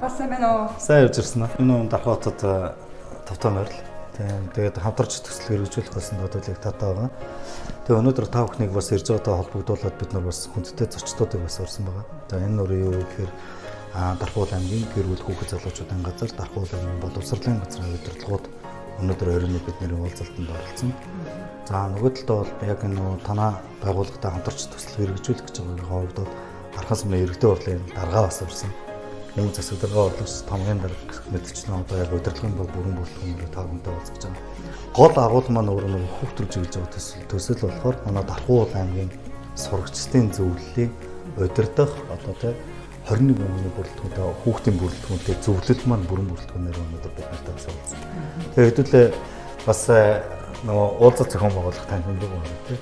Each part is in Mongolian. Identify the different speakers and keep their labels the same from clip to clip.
Speaker 1: Бас байна уу?
Speaker 2: Сайн явж ирсэн аа. Энэ Дархан хотод тавтан морил. Тэгээд хамтарч төсөл хэрэгжүүлэх болсон бодлыг татаа байгаа. Тэгээ өнөөдөр та бүхнийг бас ирж байгаатай холбогдуулаад бид нар бас хүндтэй зочдуудыг бас урьсан байгаа. За энэ нөр юу гэхээр Дархан аймгийн гэр бүл хүүхэд залуучуудын газар Дархан аймгийн боловсролын газрын удирдлагууд өнөөдөр оройн бидний уулзалтанд оролцсон. За нөгөө талдаа бол яг энэ танаа байгууллагатай хамтарч төсөл хэрэгжүүлэх гэж байгаа хувьд Дархан сумын иргэдийн хурлын дарга бас урьсан. Энэ засаг дарга бодлогч тамгын дарга мэдчлэн одоо яг удирдлагын бол бүрэн бүрэлдэхүүнээр та бүхэнтэй уулзах гэж байгаа. Гол агуулга маань өөрөө нэг хүүхд төрж ирж байгаа төсөл болохоор манай Дархан аймгийн сурагчдын зөвлөлийн удирдах одоо тий 21 оны бүрэлдэхүүнтэй хүүхдийн бүрэлдэхүүнтэй зөвлөл маань бүрэн бүрэлдэхүүнээр өнөөдөр бид нартай уулзсан. Тэгээ хэдүүлээ бас нөгөө уулзалт зохион байгуулах тань хөндөг байна тий.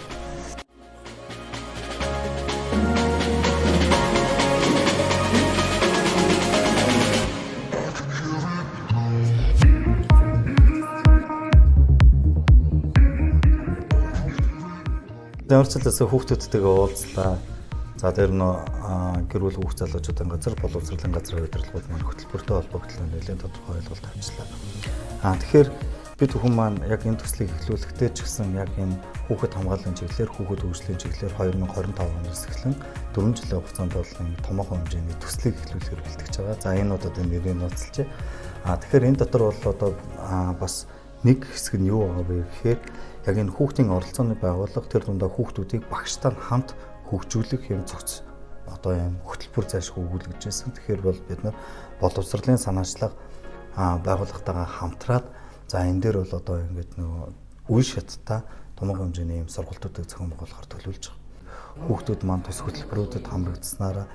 Speaker 2: Өөрчлөлтөөс хүүхдүүдтэйгээ уулзлаа. За тэр нөө гэр бүл хүүхд залуучуудын газар боловсролын газрын удирдлагууд маань хөтөлбөртэй холбогдлоо нэлээд тодорхой ойлголт авчлаа. Тэгэхээр бид бүхэн маань яг энэ төслийг эхлүүлэхдээ ч гэсэн яг энэ хүүхэд хамгааллын чиглэлээр хүүхэд хөгжлийн чиглэлээр 2025 оноос эхлэн 4 жилийн хугацаанд бол томоохон хэмжээний төслийг эхлүүлэхээр бэлтгэж байгаа. За энэ удаад энэ нэрийг нууцлжээ. Тэгэхээр энэ дотор бол одоо бас нэг хэсэг нь юу байгаа вэ гэхээр яг энэ хүүхдийн оролцооны байгууллага тэр дундаа хүүхдүүдийг багштай хамт хөгжүүлэх юм цогц одоо юм хөтөлбөр заашгүй өгүүлж байсан. Тэгэхээр бол бид нар боловсролын санаачлага байгууллагатайгаа хамтраад за энэ дээр бол одоо ингэж нөгөө үе шаттай томоохон хэмжээний юм сургалтуудыг зохион байгуулахаар төлөвлөж байгаа. Хүүхдүүд маань тус хөтөлбөрүүдэд хамрагдсанараа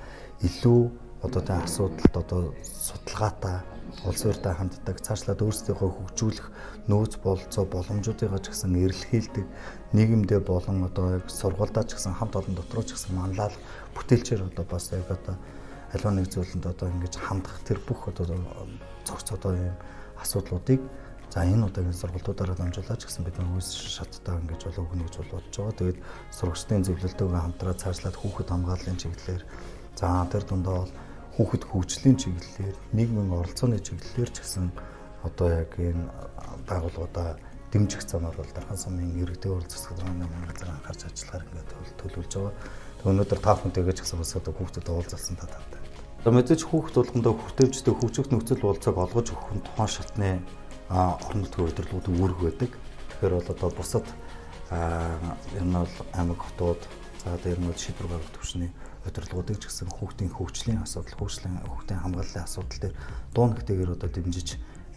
Speaker 2: илүү одоо тэ асуудалд одоо судалгаатай улс ортой ханддаг цаашлаад өөрсдийнхөө хөгжүүлэх нөөц бололцоо боломжуудыгаа ч гэсэн эрэлхийлдэг нийгэмдээ болон одоо яг сургуульдаа ч гэсэн хамт олон дотроо ч гэсэн манлайлах бүтээлчээр одоо бас яг одоо аливаа нэг зүйлэнд одоо ингэж хандах тэр бүх одоо цогц одоо юм асуудлуудыг за энэ удаагийн сургалтуудаараа дамжуулаад ч гэсэн бид нэг үе шаттай ингэж болоо өгнө гэж бодож байгаа. Тэгээд сурагчдын зөвлөлтөөгөө хамтраад цаашлаад хүүхэд хамгааллын чиглэлээр за тэр дундаа бол хүүхэд хөгжлийн чиглэлээр нийгмийн оролцооны чиглэлээр ч гэсэн одоо яг энэ байгууллагуудаа дэмжих замаар бол Дархан сумын иргэдийн хурлын засаг дарганы газар анхаарч ажиллахаар ингээд төлөвлөж байгаа. Өнөөдөр та бүхэнтэйгээ ч гэсэн бас одоо хүүхдэд уулзалсан та тавтай. Одоо мэдээж хүүхд болгондоо хүртээмжтэй хөгжих нөхцөл болцоог олгож өгөх нь тухайн шатны орон нутгийн удирдлагуудын үүрэг байдаг. Тэгэхээр бол одоо бусад ер нь бол аймаг хотууд за дээр нь шийдвэр гаргах төвчний удирдлагуудыг ч гэсэн хүүхдийн хөгжлийн асуудал, хүүхдийн хамгааллын асуудал дээр дуу нэгтэйгээр одоо дэмжиж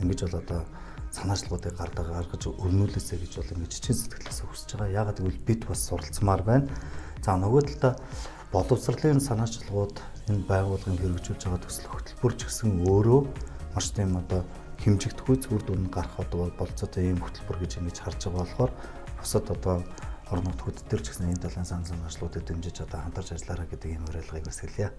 Speaker 2: ингэж бол одоо санаачлагуудыг гаргаж өрнүүлээсэй гэж бол ингэж чин сэтгэлээс хүсэж байгаа. Яагаад гэвэл бид бас суралцмаар байна. За нөгөө талдаа боловсролын санаачлагууд энэ байгууллагын хэрэгжүүлж байгаа төсөл хөтөлбөр ч гэсэн өөрөө маш тийм одоо хэмжигдэхгүй зүр дүн гарах одоо болцоотой ийм хөтөлбөр гэж ингэж харж байгаа болохоор бусад одоо орон нутгууд дээр ч гэсэн энэ талын санаачлуудыг дэмжиж одоо хамтарч ажиллаарай гэдэг ийм уриалгыг бас хэлье.